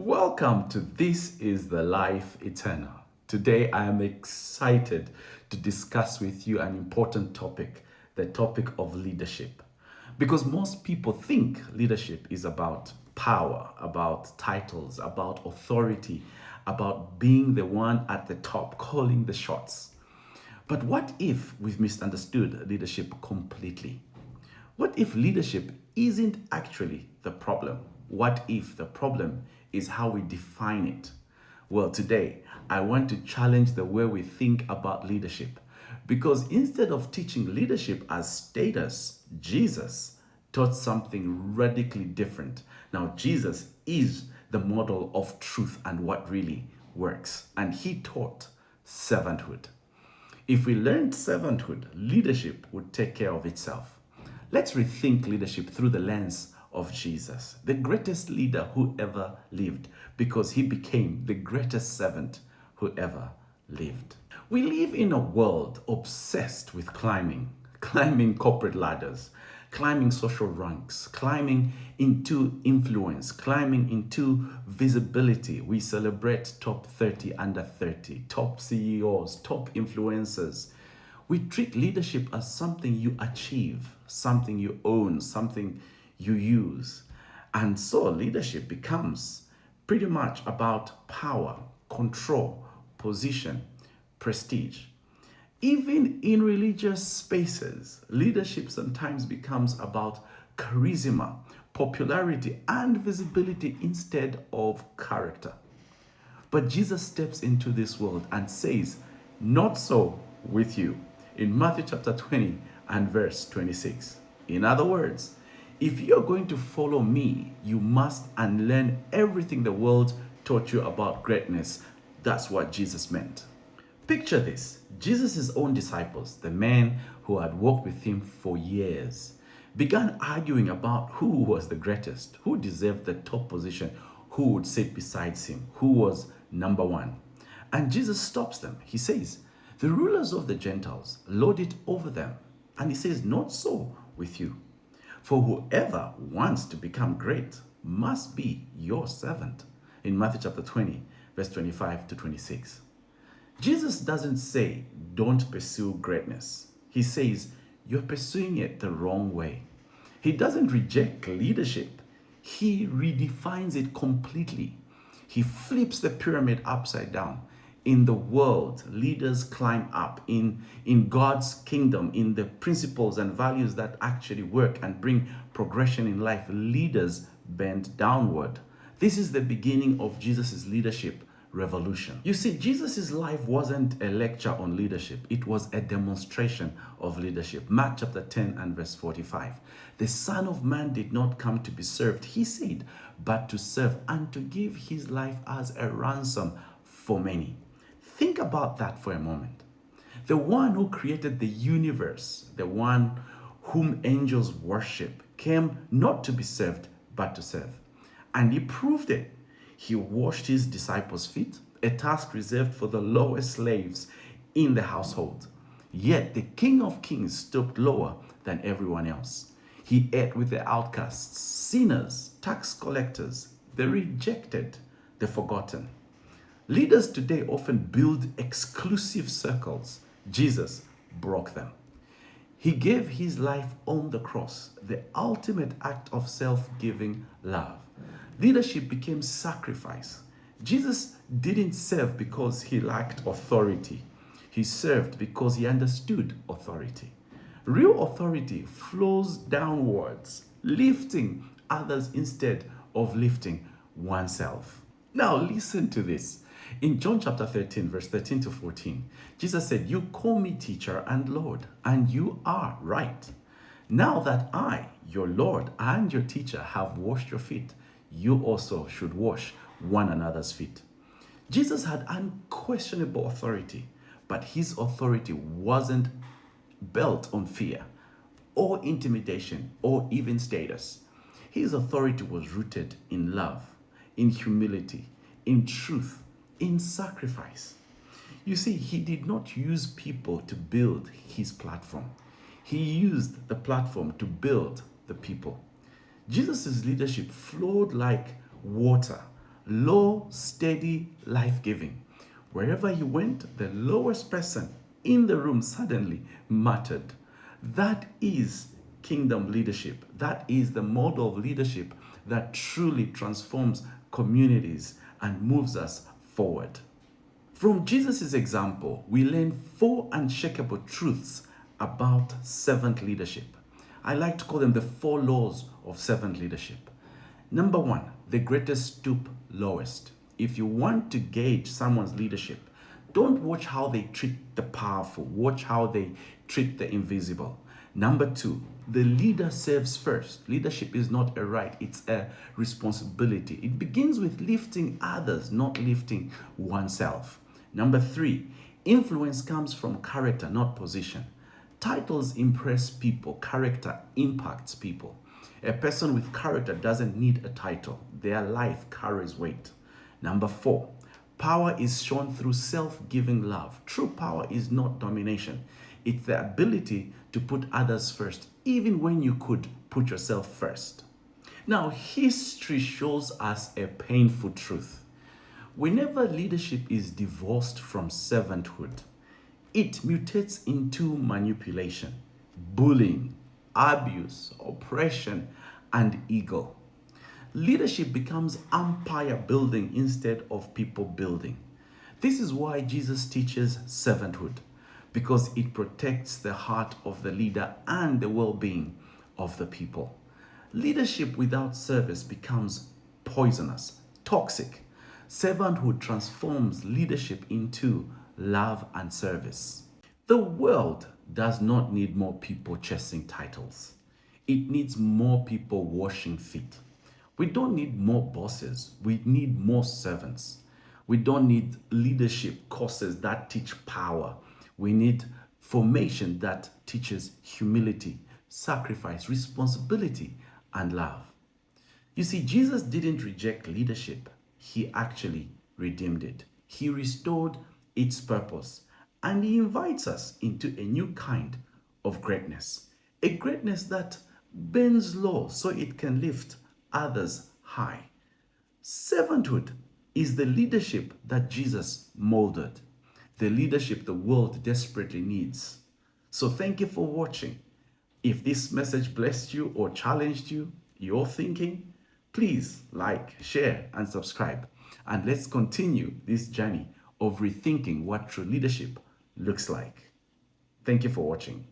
Welcome to This is the Life Eternal. Today I am excited to discuss with you an important topic, the topic of leadership. Because most people think leadership is about power, about titles, about authority, about being the one at the top, calling the shots. But what if we've misunderstood leadership completely? What if leadership isn't actually the problem? What if the problem is how we define it? Well, today I want to challenge the way we think about leadership because instead of teaching leadership as status, Jesus taught something radically different. Now, Jesus is the model of truth and what really works, and he taught servanthood. If we learned servanthood, leadership would take care of itself. Let's rethink leadership through the lens of Jesus, the greatest leader who ever lived, because he became the greatest servant who ever lived. We live in a world obsessed with climbing corporate ladders, climbing social ranks, climbing into influence, climbing into visibility. We celebrate top 30 under 30, top CEOs, top influencers. We treat leadership as something you achieve, something you own, something you use. And so leadership becomes pretty much about power, control, position, prestige. Even in religious spaces, leadership sometimes becomes about charisma, popularity, and visibility instead of character. But Jesus steps into this world and says, "Not so with you," in Matthew chapter 20 and verse 26. In other words, if you're going to follow me, you must unlearn everything the world taught you about greatness. That's what Jesus meant. Picture this: Jesus' own disciples, the men who had walked with him for years, began arguing about who was the greatest, who deserved the top position, who would sit beside him, who was number one. And Jesus stops them. He says, "The rulers of the Gentiles lord it over them." And he says, "Not so with you. For whoever wants to become great must be your servant." In Matthew chapter 20, verse 25 to 26. Jesus doesn't say, "Don't pursue greatness." He says, "You're pursuing it the wrong way." He doesn't reject leadership. He redefines it completely. He flips the pyramid upside down. In the world, leaders climb up. In God's kingdom, in the principles and values that actually work and bring progression in life, leaders bend downward. This is the beginning of Jesus' leadership revolution. You see, Jesus' life wasn't a lecture on leadership. It was a demonstration of leadership. Mark chapter 10 and verse 45. "The Son of Man did not come to be served," he said, "but to serve and to give his life as a ransom for many." Think about that for a moment. The one who created the universe, the one whom angels worship, came not to be served, but to serve. And he proved it. He washed his disciples' feet, a task reserved for the lowest slaves in the household. Yet the King of Kings stooped lower than everyone else. He ate with the outcasts, sinners, tax collectors, the rejected, the forgotten. Leaders today often build exclusive circles. Jesus broke them. He gave his life on the cross, the ultimate act of self-giving love. Leadership became sacrifice. Jesus didn't serve because he lacked authority. He served because he understood authority. Real authority flows downwards, lifting others instead of lifting oneself. Now listen to this. In John chapter 13, verse 13 to 14, Jesus said, "You call me teacher and Lord, and you are right. Now that I, your Lord and your teacher, have washed your feet, you also should wash one another's feet." Jesus had unquestionable authority, but his authority wasn't built on fear or intimidation or even status. His authority was rooted in love, in humility, in truth, in sacrifice. You see, he did not use people to build his platform. He used the platform to build the people. Jesus' leadership flowed like water, low, steady, life-giving. Wherever he went, the lowest person in the room suddenly mattered. That is kingdom leadership. That is the model of leadership that truly transforms communities and moves us forward. From Jesus' example, we learn four unshakable truths about servant leadership. I like to call them the four laws of servant leadership. Number one, the greatest stoop lowest. If you want to gauge someone's leadership, don't watch how they treat the powerful, watch how they treat the invisible. Number two, the leader serves first. Leadership is not a right, it's a responsibility. It begins with lifting others, not lifting oneself. Number three, influence comes from character, not position. Titles impress people, character impacts people. A person with character doesn't need a title, their life carries weight. Number four, power is shown through self-giving love. True power is not domination. It's the ability to put others first, even when you could put yourself first. Now, history shows us a painful truth. Whenever leadership is divorced from servanthood, it mutates into manipulation, bullying, abuse, oppression, and ego. Leadership becomes empire building instead of people building. This is why Jesus teaches servanthood, because it protects the heart of the leader and the well-being of the people. Leadership without service becomes poisonous, toxic. Servanthood transforms leadership into love and service. The world does not need more people chasing titles. It needs more people washing feet. We don't need more bosses. We need more servants. We don't need leadership courses that teach power. We need formation that teaches humility, sacrifice, responsibility, and love. You see, Jesus didn't reject leadership. He actually redeemed it. He restored its purpose. And he invites us into a new kind of greatness. A greatness that bends low so it can lift others high. Servanthood is the leadership that Jesus molded, the leadership the world desperately needs. So thank you for watching. If this message blessed you or challenged you, your thinking, please like, share, and subscribe. And let's continue this journey of rethinking what true leadership looks like. Thank you for watching.